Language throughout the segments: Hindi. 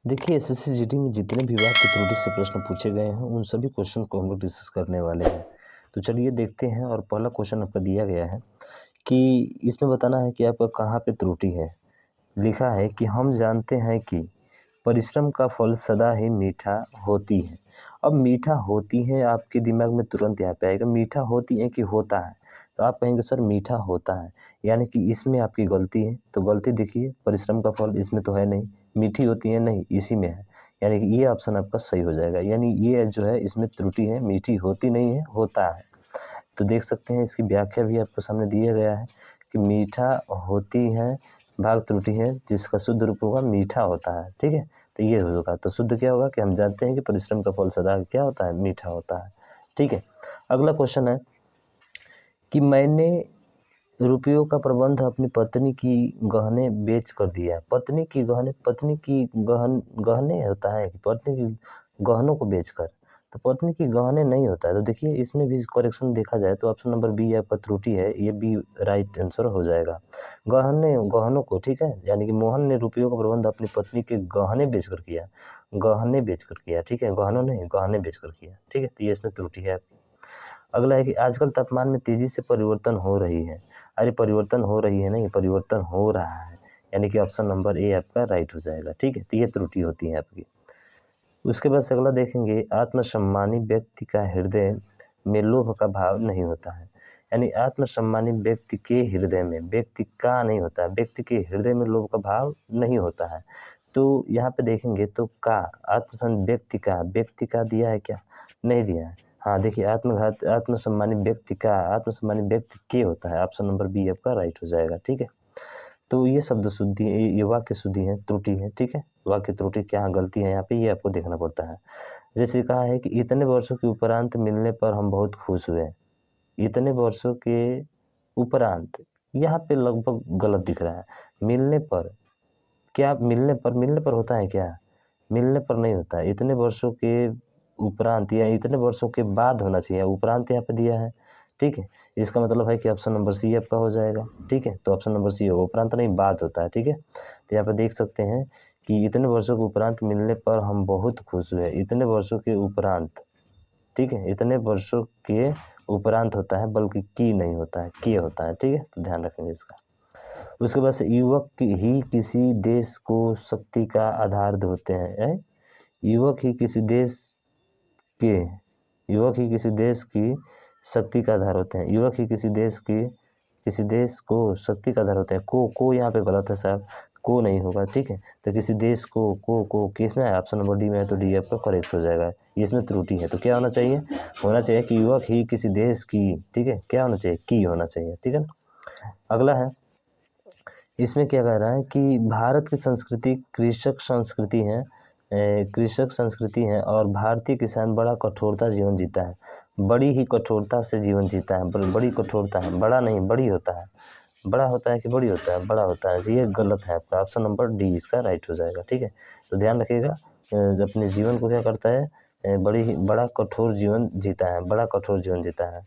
देखिए एसएससी जीडी में जितने भी वाक्य त्रुटि से प्रश्न पूछे गए हैं उन सभी क्वेश्चन को हम लोग डिस्कस करने वाले हैं। तो चलिए देखते हैं। और पहला क्वेश्चन आपका दिया गया है कि इसमें बताना है कि आपका कहाँ पे त्रुटि है। लिखा है कि हम जानते हैं कि परिश्रम का फल सदा ही मीठा होती है। अब मीठा होती है आपके दिमाग में तुरंत यहाँ पे आएगा, मीठा होती है कि होता है। तो आप कहेंगे सर मीठा होता है, यानी कि इसमें आपकी गलती है। तो गलती देखिए, परिश्रम का फल इसमें तो है नहीं, मीठी होती है नहीं, इसी में है। यानी कि ये ऑप्शन आपका सही हो जाएगा। यानी ये जो है इसमें त्रुटि है, मीठी होती नहीं है, होता है। तो देख सकते हैं इसकी व्याख्या भी आपको सामने दिया गया है कि मीठा होती है भाग त्रुटि है जिसका शुद्ध रूप होगा मीठा होता है। ठीक है, तो ये होगा। तो शुद्ध क्या होगा कि हम जानते हैं कि परिश्रम का फल सदा क्या होता है, मीठा होता है। ठीक है, अगला क्वेश्चन है कि मैंने रुपयों का प्रबंध अपनी पत्नी की गहने बेच कर दिया। पत्नी की गहने, पत्नी की गहने होता है कि पत्नी की गहनों को बेचकर, तो पत्नी की गहने नहीं होता है। तो देखिए इसमें भी करेक्शन देखा जाए तो ऑप्शन नंबर बी आपका त्रुटि है, ये बी राइट आंसर हो जाएगा। गहनों को, ठीक है, यानी कि मोहन ने रुपयों का प्रबंध अपनी पत्नी के गहने बेचकर किया, गहने बेचकर किया। ठीक है, गहनों नहीं, गहने बेचकर किया। ठीक है, तो ये इसमें त्रुटि है। अगला है कि आजकल तापमान में तेजी से परिवर्तन हो रही है। अरे परिवर्तन हो रही है नहीं, परिवर्तन हो रहा है, यानी कि ऑप्शन नंबर ए आपका राइट हो जाएगा। ठीक है, तो ये त्रुटि होती है आपकी। उसके बाद से अगला देखेंगे, आत्मसम्मानी व्यक्ति का हृदय में लोभ का भाव नहीं होता है। यानी आत्मसम्मानी व्यक्ति के हृदय में, व्यक्ति का नहीं होता है, व्यक्ति के हृदय में लोभ का भाव नहीं होता है। तो यहाँ पे देखेंगे तो का, व्यक्ति का दिया है क्या, नहीं दिया है। हाँ देखिए, आत्मसम्मानी व्यक्ति का, आत्मसम्मानी व्यक्ति के होता है। ऑप्शन नंबर बी आपका राइट हो जाएगा। ठीक है, तो ये शब्द शुद्धि, ये वाक्य शुद्धि है, त्रुटि है। ठीक है, वाक्य त्रुटि क्या गलती है यहाँ पे, ये आपको देखना पड़ता है। जैसे कहा है कि इतने वर्षों के उपरांत मिलने पर हम बहुत खुश हुए। इतने वर्षों के उपरांत, यहाँ पे लगभग गलत दिख रहा है। मिलने पर, क्या मिलने पर होता है क्या, मिलने पर नहीं होता है। इतने वर्षों के उपरांत या इतने वर्षों के बाद होना चाहिए, उपरांत यहाँ पे दिया है। ठीक है, इसका मतलब है कि ऑप्शन नंबर सी आपका हो जाएगा। ठीक है, तो ऑप्शन नंबर सी होगा, उपरांत नहीं बाद होता है। ठीक है, तो यहाँ पे देख सकते हैं कि इतने वर्षों के उपरांत मिलने पर हम बहुत खुश हुए। इतने वर्षों के उपरांत, ठीक है, इतने वर्षों के उपरांत होता है, बल्कि की नहीं होता है, के होता है। ठीक है, तो ध्यान रखेंगे इसका। उसके बाद से ही किसी देश को शक्ति का आधार होते हैं। युवक ही किसी देश के, युवक ही किसी देश की शक्ति का आधार होते हैं। युवक ही किसी देश को शक्ति का आधार होते हैं। को यहाँ पे गलत है साहब, को नहीं होगा। ठीक है, तो किसी देश को किस में है, ऑप्शन नंबर डी में है, तो डी आपका करेक्ट हो जाएगा। इसमें त्रुटि है, तो क्या होना चाहिए, होना चाहिए कि युवक ही किसी देश की, ठीक है, क्या होना चाहिए, की होना चाहिए। ठीक है ना, अगला है, इसमें क्या कह रहा है कि भारत की संस्कृति कृषक संस्कृति है, कृषक संस्कृति है और भारतीय किसान बड़ा कठोरता जीवन जीता है। बड़ी ही कठोरता से जीवन जीता है, बड़ी कठोरता है, बड़ा नहीं बड़ी होता है। बड़ा होता है कि बड़ी होता है, बड़ा होता है। तो ये गलत है आपका, ऑप्शन नंबर डी इसका राइट हो जाएगा। ठीक है, तो ध्यान रखिएगा, अपने जीवन को क्या करता है, बड़ा कठोर जीवन जीता है, बड़ा कठोर जीवन जीता है।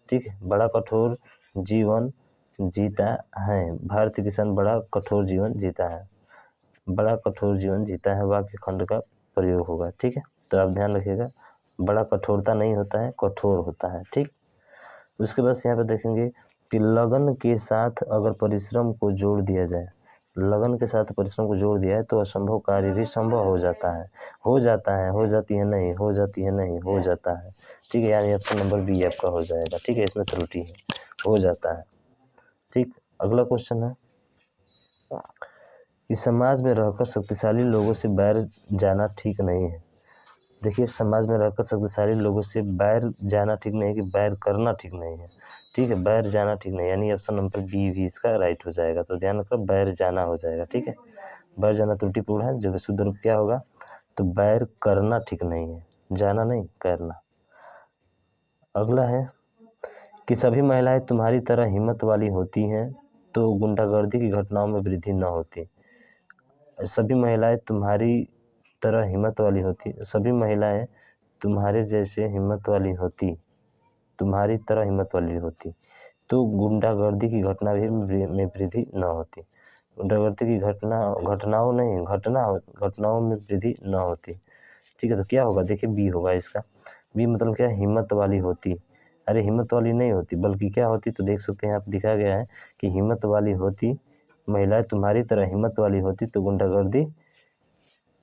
ठीक है, बड़ा कठोर जीवन जीता है, भारतीय किसान बड़ा कठोर जीवन जीता है, बड़ा कठोर जीवन जीता है, वाक्य खंड का प्रयोग होगा। ठीक है, तो आप ध्यान रखिएगा, बड़ा कठोरता नहीं होता है, कठोर होता है। ठीक, उसके बाद यहाँ पे देखेंगे कि लगन के साथ अगर परिश्रम को जोड़ दिया जाए, लगन के साथ परिश्रम को जोड़ दिया है तो असंभव कार्य भी संभव हो जाता है, हो जाता है, हो जाती है नहीं, हो जाती है नहीं, हो जाता है। ठीक है, यानी ऑप्शन नंबर बी आपका हो जाएगा। ठीक है, इसमें त्रुटि है, हो जाता है। ठीक, अगला क्वेश्चन है, इस समाज में रहकर शक्तिशाली लोगों से बैर जाना ठीक नहीं है। देखिए, समाज में रहकर शक्तिशाली लोगों से बैर जाना ठीक नहीं है कि बैर करना ठीक नहीं है। ठीक है, बैर जाना ठीक नहीं, यानी ऑप्शन नंबर बी भी इसका राइट हो जाएगा। तो ध्यान रखो, बैर जाना हो जाएगा। ठीक है, बैर जाना त्रुटिपूर्ण है, जो कि शुद्ध रूप क्या होगा, तो बैर करना ठीक नहीं है, जाना नहीं, करना। अगला है कि सभी महिलाएं तुम्हारी तरह हिम्मत वाली होती हैं तो गुंडागर्दी की घटनाओं में वृद्धि न होती। सभी महिलाएं तुम्हारी तरह हिम्मत वाली होती, सभी महिलाएं तुम्हारे जैसे हिम्मत वाली होती, तुम्हारी तरह हिम्मत वाली होती तो गुंडागर्दी की घटना भी में वृद्धि न होती। गुंडागर्दी की घटनाओं में वृद्धि न होती। ठीक है, तो क्या होगा, देखिए बी होगा इसका। बी मतलब क्या, हिम्मत वाली होती। अरे हिम्मत वाली नहीं होती, बल्कि क्या होती, तो देख सकते हैं यहाँ पे दिखाया गया है कि हिम्मत वाली होती, महिलाएं तुम्हारी तरह हिम्मत वाली होती तो गुंडागर्दी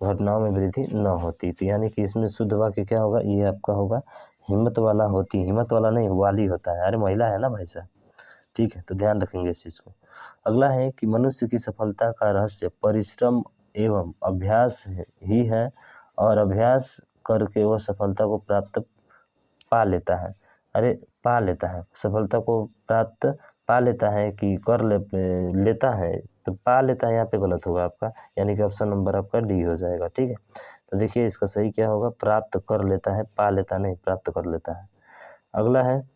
घटनाओं में वृद्धि न होती। तो यानी कि इसमें शुद्ध वाक्य क्या होगा, ये आपका होगा हिम्मत वाला होती, हिम्मत वाला नहीं वाली होता है। अरे महिला है ना भाई साहब, ठीक है, तो ध्यान रखेंगे इस चीज़ को। अगला है कि मनुष्य की सफलता का रहस्य परिश्रम एवं अभ्यास ही है, और अभ्यास करके वह सफलता को प्राप्त पा लेता है। अरे पा लेता है, सफलता को प्राप्त पा लेता है कि लेता है, तो पा लेता है यहाँ पे गलत होगा आपका, यानी कि ऑप्शन नंबर आपका डी हो जाएगा। ठीक है, तो देखिए इसका सही क्या होगा, प्राप्त कर लेता है, पा लेता नहीं, प्राप्त कर लेता है। अगला है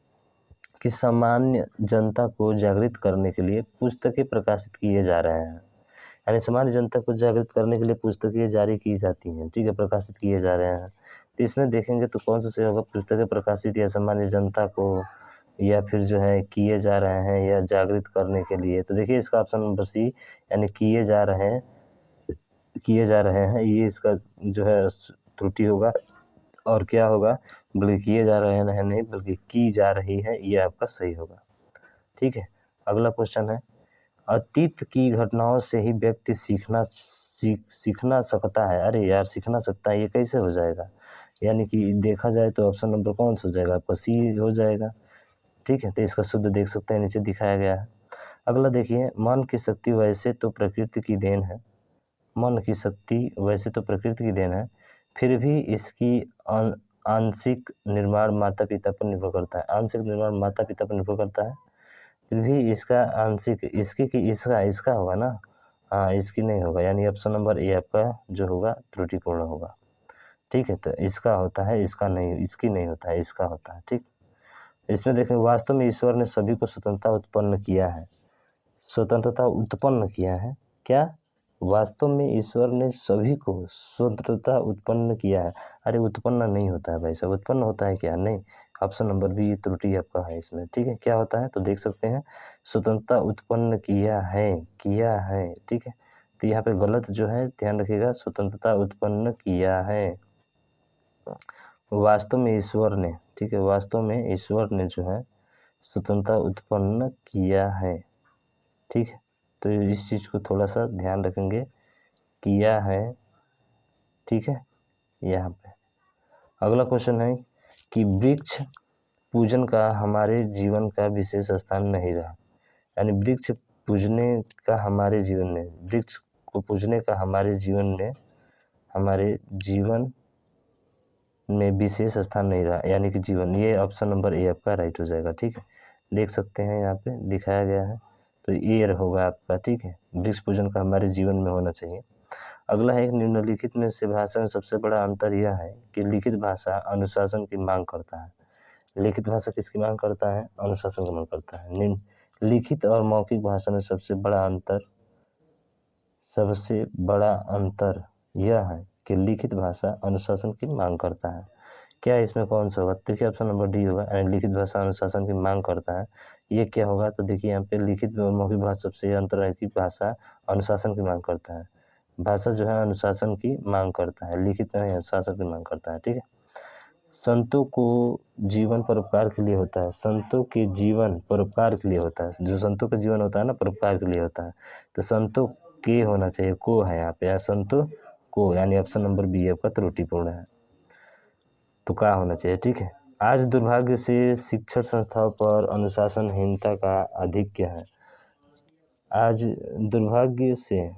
कि सामान्य जनता को जागृत करने के लिए पुस्तकें प्रकाशित किए जा रहे हैं। यानी सामान्य जनता को जागृत करने के लिए पुस्तकें जारी की जाती हैं, ठीक है, प्रकाशित किए जा रहे हैं। तो इसमें देखेंगे तो कौन सा सही होगा, पुस्तकें प्रकाशित या सामान्य जनता को, या फिर जो है किए जा रहे हैं या जागृत करने के लिए। तो देखिए इसका ऑप्शन नंबर सी, यानी किए जा रहे हैं, ये इसका जो है त्रुटि होगा। और क्या होगा, बल्कि किए जा रहे हैं नहीं, बल्कि की जा रही है, ये आपका सही होगा। ठीक है, अगला क्वेश्चन है, अतीत की घटनाओं से ही व्यक्ति सीखना सकता है। अरे यार सीखना सकता है, ये कैसे हो जाएगा, यानी कि देखा जाए तो ऑप्शन नंबर कौन सा हो जाएगा, आपका सी हो जाएगा। ठीक है, तो इसका शुद्ध देख सकते हैं, नीचे दिखाया गया है। अगला देखिए, मन की शक्ति वैसे तो प्रकृति की देन है, मन की शक्ति वैसे तो प्रकृति की देन है, फिर भी इसकी आंशिक निर्माण माता पिता पर निर्भर करता है। आंशिक निर्माण माता पिता पर निर्भर करता है, फिर भी इसका आंशिक, इसकी कि इसका होगा ना, हाँ इसकी नहीं होगा, यानी ऑप्शन नंबर ए आपका जो होगा त्रुटिपूर्ण होगा। ठीक है, तो इसका होता है, इसका नहीं, इसकी नहीं होता है, इसका होता है। ठीक, इसमें देखें, वास्तव में ईश्वर ने सभी को स्वतंत्रता उत्पन्न किया है। स्वतंत्रता उत्पन्न किया है, क्या, वास्तव में ईश्वर ने सभी को स्वतंत्रता उत्पन्न किया है। अरे उत्पन्न नहीं होता है भाई साहब, उत्पन्न होता है क्या, नहीं, ऑप्शन नंबर बी ये त्रुटि आपका है इसमें। ठीक है, क्या होता है, तो देख सकते हैं स्वतंत्रता उत्पन्न किया है। ठीक है, तो यहाँ पे गलत जो है ध्यान रखिएगा, स्वतंत्रता उत्पन्न किया है वास्तव में ईश्वर ने। ठीक है, वास्तव में ईश्वर ने जो है स्वतंत्रता उत्पन्न किया है। ठीक है, तो इस चीज़ को थोड़ा सा ध्यान रखेंगे, किया है। ठीक है, यहाँ पे अगला क्वेश्चन है कि वृक्ष पूजन का हमारे जीवन का विशेष स्थान नहीं रहा। यानी वृक्ष पूजने का हमारे जीवन में, वृक्ष को पूजने का हमारे जीवन में विशेष स्थान नहीं रहा, यानी कि जीवन, ये ऑप्शन नंबर ए आपका राइट हो जाएगा। ठीक है, देख सकते हैं यहाँ पे दिखाया गया है, तो ये होगा आपका। ठीक है, वृक्ष पूजन का हमारे जीवन में होना चाहिए। अगला है, निम्नलिखित में से भाषा में सबसे बड़ा अंतर यह है कि लिखित भाषा अनुशासन की मांग करता है। लिखित भाषा किसकी मांग करता है, अनुशासन की मांग करता है। लिखित और मौखिक भाषा में सबसे बड़ा अंतर यह है कि लिखित भाषा अनुशासन की मांग करता है। क्या इसमें कौन सा होगा, देखिए ऑप्शन नंबर डी होगा, यानी लिखित भाषा अनुशासन की मांग करता है। ये क्या होगा, तो देखिए यहाँ पे लिखित और मौखिक भाषा सबसे अंतर है कि भाषा अनुशासन की मांग करता है। भाषा जो है अनुशासन की मांग करता है, लिखित नहीं अनुशासन की मांग करता है। ठीक है, संतों को जीवन परोपकार के लिए होता है, संतों के जीवन परोपकार के लिए होता है, जो संतों का जीवन होता है ना परोपकार के लिए होता है, तो संतों के होना चाहिए, को है यहाँ पे, या संतों को, यानी ऑप्शन नंबर बी आपका त्रुटिपूर्ण है, तो क्या होना चाहिए। ठीक है, आज दुर्भाग्य से शिक्षण संस्थाओं पर अनुशासनहीनता का आधिक्य है। आज दुर्भाग्य से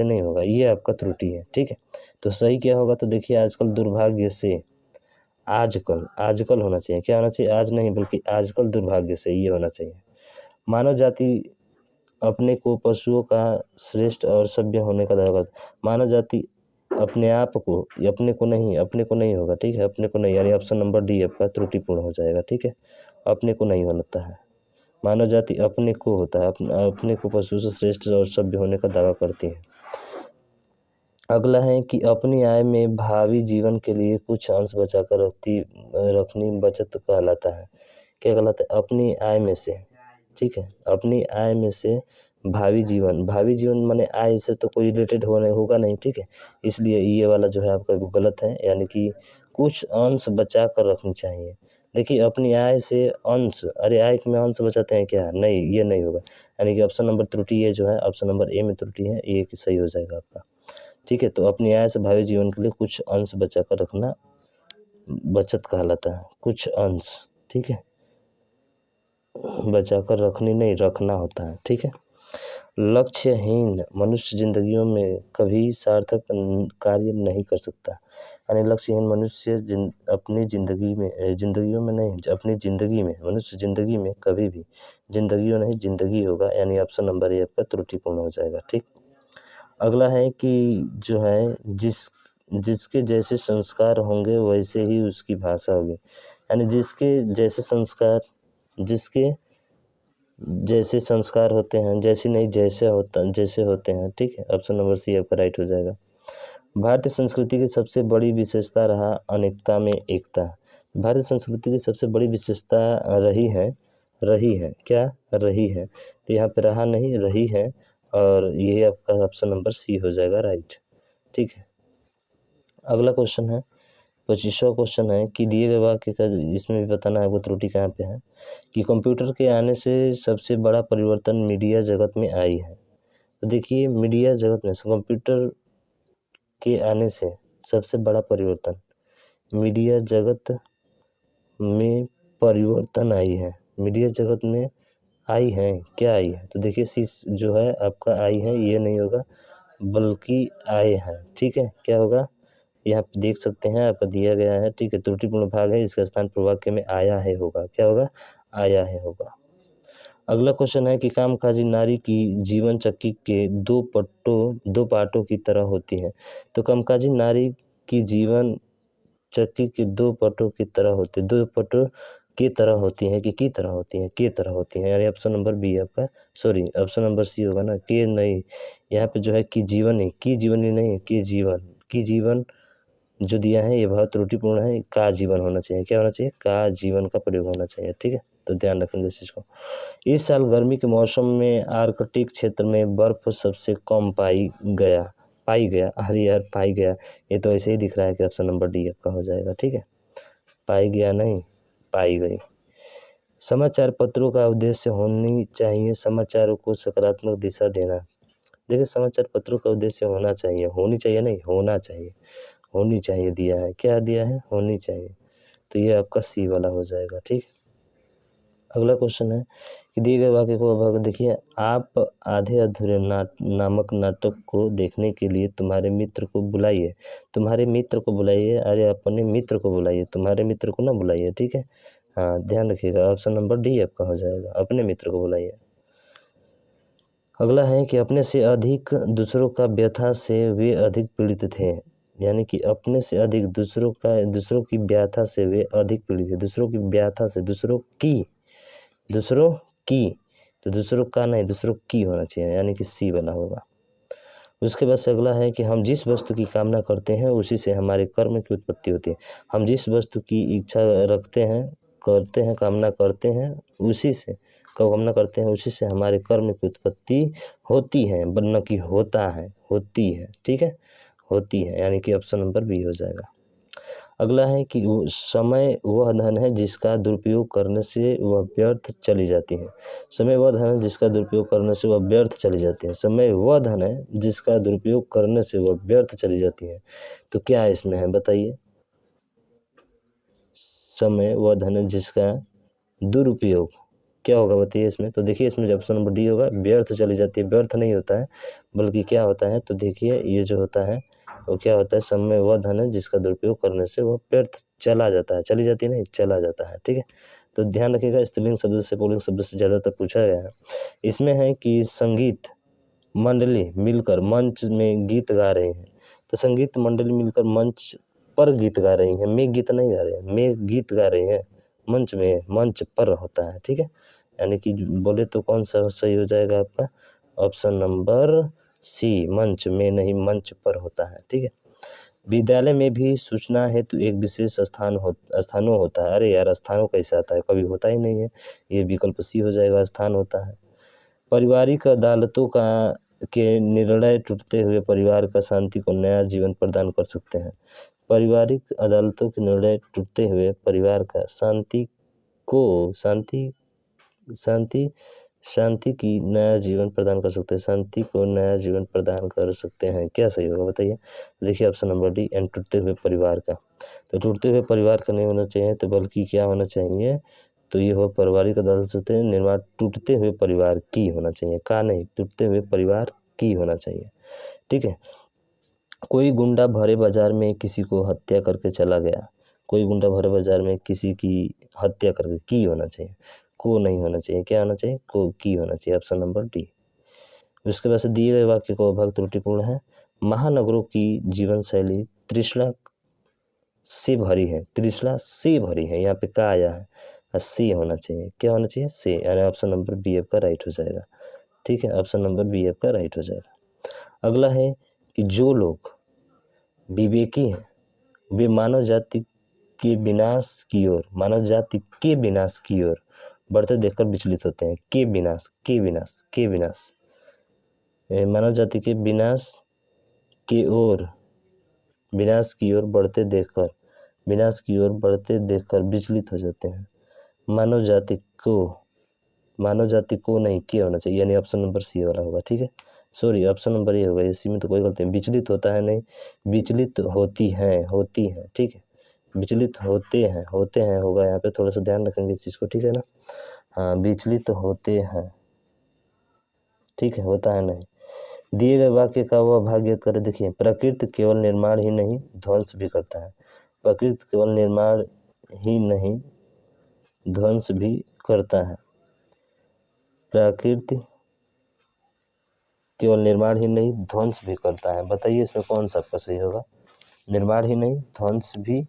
नहीं होगा, ये आपका त्रुटि है। ठीक है, तो सही क्या होगा, तो देखिए आजकल दुर्भाग्य से, आजकल होना चाहिए, क्या होना चाहिए, आज नहीं बल्कि आजकल दुर्भाग्य से, ये होना चाहिए। मानव जाति अपने को पशुओं का श्रेष्ठ और सभ्य होने का दावा करती, मानव जाति अपने आप को, अपने को नहीं होगा। ठीक है, अपने को नहीं, यानी ऑप्शन नंबर डी आपका त्रुटिपूर्ण हो जाएगा। ठीक है, अपने को नहीं होता है, मानव जाति अपने को होता है, अपने को पशु से श्रेष्ठ और सभ्य होने का दावा करती है। अगला है कि अपनी आय में भावी जीवन के लिए कुछ अंश बचाकर रखनी बचत कहलाता है। क्या कहलाता है, अपनी आय में से, ठीक है, अपनी आय में से भावी जीवन माने आय से तो कोई रिलेटेड होगा नहीं, ठीक है, इसलिए ये वाला जो है आपका गलत है, यानी कि कुछ अंश बचा कर रखनी चाहिए। देखिए अपनी आय से अंश, अरे आय में अंश बचाते हैं क्या, नहीं, ये नहीं होगा, यानी कि ऑप्शन नंबर त्रुटि ये जो है ऑप्शन नंबर ए में त्रुटि है, ये सही हो जाएगा आपका, ठीक है। तो अपनी आय से भावी जीवन के लिए कुछ अंश बचा कर रखना बचत कहलाता है, कुछ अंश, ठीक है, बचा कर रखनी नहीं, रखना होता है, ठीक है। लक्ष्यहीन मनुष्य जिंदगियों में कभी सार्थक कार्य नहीं कर सकता, यानी लक्ष्यहीन मनुष्य अपनी जिंदगी में मनुष्य जिंदगी में कभी भी, जिंदगियों नहीं जिंदगी होगा, यानी ऑप्शन नंबर ए आपका त्रुटिपूर्ण हो जाएगा, ठीक। अगला है कि जो है जिसके जैसे संस्कार होंगे वैसे ही उसकी भाषा होगी, यानी जिसके जैसे संस्कार होते हैं, जैसे नहीं जैसे होते हैं, ठीक है, ऑप्शन नंबर सी आपका राइट हो जाएगा। भारतीय संस्कृति की सबसे बड़ी विशेषता रहा अनेकता में एकता, भारतीय संस्कृति की सबसे बड़ी विशेषता रही है, तो यहाँ पे रहा नहीं, रही है, और ये आपका ऑप्शन नंबर सी हो जाएगा राइट, ठीक है। अगला क्वेश्चन है 25वां क्वेश्चन है कि दिए गए वाक्य का, इसमें भी बताना है वो त्रुटि कहाँ पे है, कि कंप्यूटर के आने से सबसे बड़ा परिवर्तन मीडिया जगत में आई है। तो देखिए मीडिया जगत में कंप्यूटर के आने से सबसे बड़ा परिवर्तन मीडिया जगत में परिवर्तन आई है, मीडिया जगत में आई है, क्या आई है, तो देखिए सी जो है आपका आई है, ये नहीं होगा बल्कि आए हैं, ठीक है, क्या होगा, यहाँ पे देख सकते हैं आपका दिया गया है, ठीक है, त्रुटिपूर्ण भाग है, इसका स्थान प्रवाक्य में आया है होगा, क्या होगा, आया है होगा। अगला क्वेश्चन है कि कामकाजी नारी की जीवन चक्र के दो पार्टों की तरह होती है, तो कामकाजी नारी की जीवन चक्र के दो पार्टों की तरह होती है कि की तरह होती है, यानी ऑप्शन नंबर बी आपका, सॉरी ऑप्शन नंबर सी होगा ना, के नहीं, यहाँ पे जो है कि जीवन है, की जीवन जो दिया है ये बहुत त्रुटिपूर्ण है, का जीवन होना चाहिए, क्या होना चाहिए, का जीवन का प्रयोग होना चाहिए, ठीक है, तो ध्यान रखेंगे इस चीज़ को। इस साल गर्मी के मौसम में आर्कटिक क्षेत्र में बर्फ सबसे कम पाई गया, अरे यार पाई गया, ये तो ऐसे ही दिख रहा है कि ऑप्शन नंबर डी आपका हो जाएगा, ठीक है, पाई गया नहीं, पाई गई। समाचार पत्रों का उद्देश्य होनी चाहिए समाचारों को सकारात्मक दिशा देना, देखिए समाचार पत्रों का उद्देश्य होना चाहिए, होनी चाहिए नहीं, होना चाहिए, होनी चाहिए दिया है, क्या दिया है, होनी चाहिए, तो ये आपका सी वाला हो जाएगा, ठीक। अगला क्वेश्चन है कि दिए गए वाक्य को अब देखिए, आप आधे अधूरे नामक नाटक को देखने के लिए तुम्हारे मित्र को बुलाइए, अरे अपने मित्र को बुलाइए, तुम्हारे मित्र को ना बुलाइए, ठीक है, हाँ ध्यान रखिएगा, ऑप्शन नंबर डी आपका हो जाएगा, अपने मित्र को बुलाइए। अगला है कि अपने से अधिक दूसरों का व्यथा से वे अधिक पीड़ित थे, यानी कि अपने से अधिक दूसरों की व्यथा से वे अधिक पीड़ित थे, दूसरों की, तो दूसरों का नहीं, दूसरों की होना चाहिए, यानी कि सी वाला होगा। उसके बाद से अगला है कि हम जिस वस्तु की कामना करते हैं उसी से हमारे कर्म की उत्पत्ति होती है, हम जिस वस्तु की इच्छा रखते हैं, कामना करते हैं उसी से हमारे कर्म की उत्पत्ति होती है, न कि होती है, ठीक है, होती है, यानी कि ऑप्शन नंबर बी हो जाएगा। अगला है कि समय वह धन है जिसका दुरुपयोग करने से वह व्यर्थ चली जाती है, समय वह धन है जिसका दुरुपयोग करने से वह व्यर्थ चली जाती है, समय वह धन है जिसका दुरुपयोग करने से वह व्यर्थ चली जाती है, तो क्या इसमें है बताइए, समय वह धन है जिसका दुरुपयोग क्या होगा बताइए इसमें, तो देखिए इसमें ऑप्शन नंबर डी होगा, व्यर्थ चली जाती है, व्यर्थ नहीं होता है बल्कि क्या होता है, तो देखिए ये जो होता है वो क्या होता है, समय वह धन है जिसका दुरुपयोग करने से वह व्यर्थ चला जाता है, चली जाती है नहीं, चला जाता है, ठीक है। तो ध्यान रखिएगा स्त्रीलिंग शब्द से पुल्लिंग शब्द से ज़्यादातर पूछा गया है। इसमें है कि संगीत मंडली मिलकर मंच में गीत गा रहे हैं, तो संगीत मंडली मिलकर मंच पर गीत गा रही हैं, में गीत नहीं गा रहे हैं, में गीत गा रही हैं, मंच में, मंच पर होता है, ठीक है, यानी कि बोले तो कौन सा सही हो जाएगा आपका, ऑप्शन नंबर सी, मंच में नहीं मंच पर होता है, ठीक है। विद्यालय में भी सूचना हेतु एक विशेष स्थानों होता है। अरे यार, स्थानों कैसे आता है, कभी होता ही नहीं है। ये विकल्प सी हो जाएगा, स्थान होता है। पारिवारिक अदालतों के निर्णय टूटते हुए परिवार का शांति को नया जीवन प्रदान कर सकते हैं। पारिवारिक अदालतों के निर्णय टूटते हुए परिवार का शांति की नया जीवन प्रदान कर सकते हैं। शांति को नया जीवन प्रदान कर सकते हैं, क्या सही होगा बताइए। देखिए ऑप्शन नंबर डी, एंड टूटते हुए परिवार का। तो टूटते हुए परिवार का नहीं होना चाहिए, तो बल्कि क्या होना चाहिए, तो ये हो पारिवारिक अदालत से निर्माण टूटते हुए परिवार की होना चाहिए, का नहीं, टूटते हुए परिवार की होना चाहिए। ठीक है। कोई गुंडा भरे बाजार में किसी को हत्या करके चला गया। कोई गुंडा भरे बाजार में किसी की हत्या करके, की होना चाहिए, को नहीं होना चाहिए, क्या होना चाहिए, को, की होना चाहिए, ऑप्शन नंबर डी। उसके बाद से दिए गए वाक्य को अभाग त्रुटिपूर्ण है। महानगरों की जीवन शैली तृष्णा से भरी है। तृष्णा से भरी है, यहाँ पे का आया है, सी होना चाहिए, क्या होना चाहिए, से, यानी ऑप्शन नंबर बी एफ का राइट हो जाएगा। ठीक है, ऑप्शन नंबर बी एफ का राइट हो जाएगा। अगला है कि जो लोग विवेकी हैं वे मानव जाति के विनाश की ओर बढ़ते देखकर विचलित होते हैं। मानव जाति के विनाश की ओर बढ़ते देखकर विचलित हो जाते हैं। मानव जाति को नहीं, क्या होना चाहिए, यानी ऑप्शन नंबर सी वाला होगा। ठीक है, सॉरी, ऑप्शन नंबर ये होगा, इसी में तो कोई गलती नहीं। विचलित होता है नहीं, विचलित होती है। ठीक है, विचलित होते हैं होगा, यहाँ पे थोड़ा सा ध्यान रखेंगे इस चीज़ को। ठीक है ना, हाँ, विचलित होते हैं। ठीक है, होता है नहीं। दिए गए वाक्य का वह भाग याद करें। देखिए, प्रकृति केवल निर्माण ही नहीं ध्वंस भी करता है। प्रकृति केवल निर्माण ही नहीं ध्वंस भी करता है। प्रकृति केवल निर्माण ही नहीं ध्वंस भी करता है। बताइए इसमें कौन सा आपका सही होगा, निर्माण ही नहीं ध्वंस भी।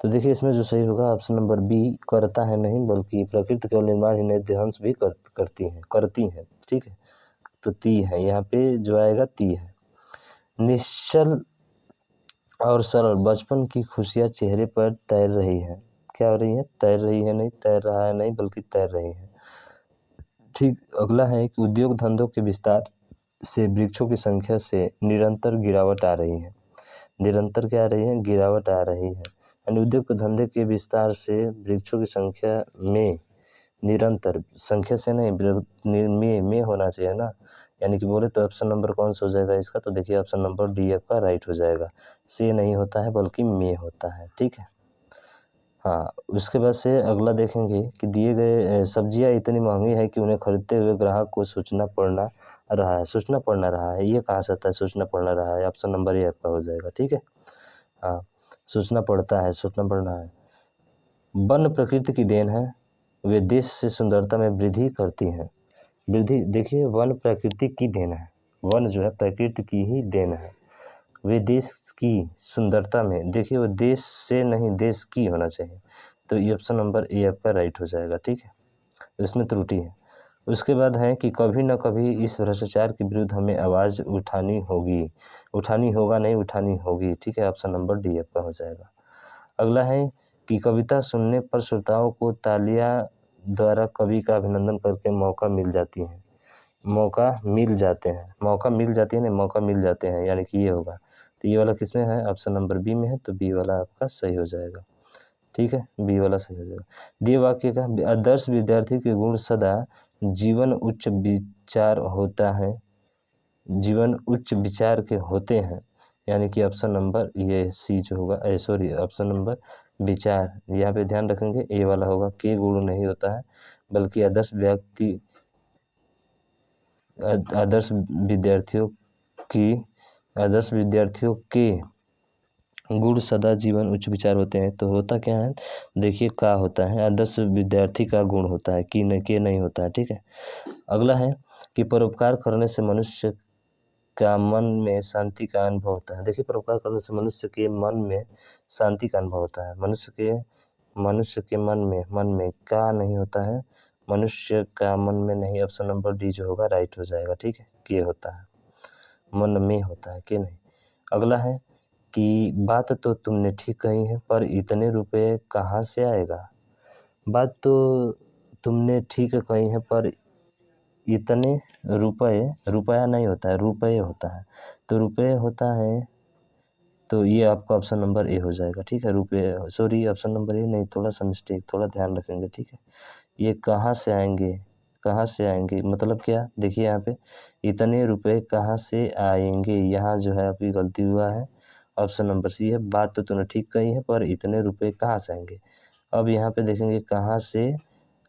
तो देखिए इसमें जो सही होगा ऑप्शन नंबर बी, करता है नहीं, बल्कि प्रकृति केवल निर्माण ही नहीं ध्वंस भी करती हैं। ठीक है, तो ती है, यहाँ पे जो आएगा ती है। निश्चल और सरल बचपन की खुशियाँ चेहरे पर तैर रही है। क्या हो रही है, तैर रही है नहीं, तैर रहा है नहीं, बल्कि तैर रही है। ठीक, अगला है कि उद्योग धंधों के विस्तार से वृक्षों की संख्या से निरंतर गिरावट आ रही है। निरंतर क्या आ रही है, गिरावट आ रही है। यानी उद्योग धंधे के विस्तार से वृक्षों की संख्या में निरंतर, संख्या से नहीं, में होना चाहिए ना, यानी कि बोले तो ऑप्शन नंबर कौन सा हो जाएगा इसका, तो देखिए ऑप्शन नंबर डी आपका राइट हो जाएगा। से नहीं होता है बल्कि में होता है। ठीक है, हाँ, उसके बाद से अगला देखेंगे कि दिए गए सब्जियां इतनी महंगी है कि उन्हें खरीदते हुए ग्राहक को सोचना पड़ना रहा है। ये कहाँ से आता है, सोचना पड़ना रहा है, ऑप्शन नंबर ए आपका हो जाएगा। ठीक है, हाँ, सोचना पड़ता है, सोचना पड़ना है। वन प्रकृति की देन है, वे देश से सुंदरता में वृद्धि करती हैं। वृद्धि, देखिए वन प्रकृति की देन है, वन जो है प्रकृति की ही देन है। वे देश की सुंदरता में, देखिए वो देश से नहीं देश की होना चाहिए, तो ये ऑप्शन नंबर ए आपका राइट हो जाएगा। ठीक है, इसमें त्रुटि है। उसके बाद है कि कभी न कभी इस भ्रष्टाचार के विरुद्ध हमें आवाज़ उठानी होगी। उठानी होगी। ठीक है, ऑप्शन नंबर डी आपका हो जाएगा। अगला है कि कविता सुनने पर श्रोताओं को तालियां द्वारा कवि का अभिनंदन करके मौका मिल जाती है यानी कि ये होगा। तो ये वाला किसमें है, ऑप्शन नंबर बी में है, तो बी वाला आपका सही हो जाएगा। ठीक है, बी वाला सही हो जाएगा। दिए वाक्य का आदर्श विद्यार्थी के गुण सदा जीवन उच्च विचार के होते हैं, यानी कि ऑप्शन नंबर ये सी जो होगा, सॉरी, ऑप्शन नंबर विचार, यहाँ पे ध्यान रखेंगे ए वाला होगा, के गुण नहीं होता है, बल्कि आदर्श विद्यार्थियों के गुण सदा जीवन उच्च विचार होते हैं। तो होता क्या है, देखिए का होता है, आदर्श विद्यार्थी का गुण होता है, कि नहीं होता है। ठीक है, अगला है कि परोपकार करने से मनुष्य का मन में शांति का अनुभव होता है। देखिए, परोपकार करने से मनुष्य के मन में शांति का अनुभव होता है। मनुष्य के मन में का नहीं होता है, मनुष्य का मन में नहीं, ऑप्शन नंबर डी जो होगा राइट हो जाएगा। ठीक है, के होता है, मन में होता है, के नहीं। अगला है कि बात तो तुमने ठीक कही है, पर इतने रुपए कहाँ से आएगा। बात तो तुमने ठीक कही है, पर इतने रुपए, रुपया नहीं होता है, रुपए होता है। तो रुपए होता है, तो ये आपका ऑप्शन नंबर ए हो जाएगा। ठीक है, रुपए, सॉरी ऑप्शन नंबर ए नहीं, थोड़ा सा मिस्टेक, थोड़ा ध्यान रखेंगे। ठीक है, ये कहाँ से आएंगे, कहाँ से आएंगे मतलब क्या, देखिए यहाँ पे इतने रुपए कहाँ से आएंगे, यहाँ जो है आपकी गलती हुआ है। ऑप्शन नंबर सी है, बात तो तूने ठीक कही है, पर इतने रुपए कहाँ से आएंगे। अब यहाँ पे देखेंगे कहाँ से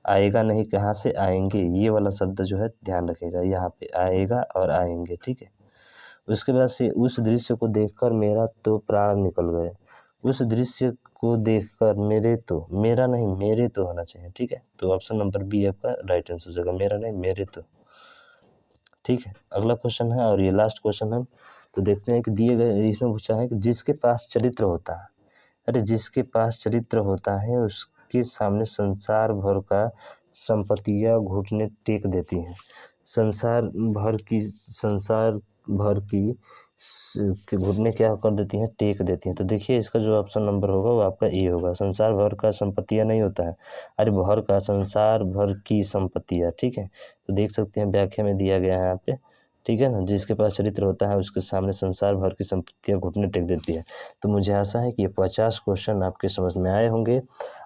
आएगा नहीं, कहाँ से आएंगे, ये वाला शब्द जो है ध्यान रखिएगा, यहाँ पे आएगा और आएंगे। ठीक है, उसके बाद से उस दृश्य को देखकर मेरा तो प्राण निकल गए। उस दृश्य को देखकर मेरे तो, मेरा नहीं मेरे तो होना चाहिए। ठीक है, तो ऑप्शन नंबर बी आपका राइट आंसर हो जाएगा, मेरा नहीं मेरे तो। ठीक है, अगला क्वेश्चन है और ये लास्ट क्वेश्चन है। तो देखते हैं कि दिए गए इसमें पूछा है कि जिसके पास चरित्र होता है, अरे जिसके पास चरित्र होता है उसके सामने संसार भर का संपत्तियां घुटने टेक देती हैं। संसार भर की के घुटने क्या कर देती हैं, टेक देती हैं। तो देखिए इसका जो ऑप्शन नंबर होगा वो आपका ए होगा। संसार भर का संपत्तियां नहीं होता है, अरे भर का, संसार भर की संपत्तियां। ठीक है, तो देख सकते हैं व्याख्या में दिया गया है यहाँ पे। ठीक है ना, जिसके पास चरित्र होता है उसके सामने संसार भर की संपत्तियां घुटने टेक देती है। तो मुझे आशा है कि ये 50 क्वेश्चन आपके समझ में आए होंगे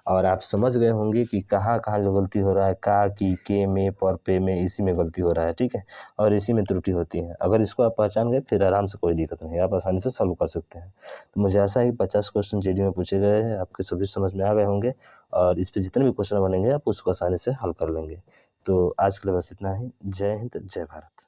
और आप समझ गए होंगे कि कहाँ कहाँ जो गलती हो रहा है, का, की, के में, पर, पे में, इसी में गलती हो रहा है। ठीक है, और इसी में त्रुटि होती है। अगर इसको आप पहचान गए फिर आराम से कोई दिक्कत नहीं, आप आसानी से सॉल्व कर सकते हैं। तो मुझे आशा है कि 50 क्वेश्चन जीडी में पूछे गए हैं आपके सभी समझ में आ गए होंगे और इस पर जितने भी क्वेश्चन बनेंगे आप उसको आसानी से हल कर लेंगे। तो आज के लिए बस इतना ही। जय हिंद, जय भारत।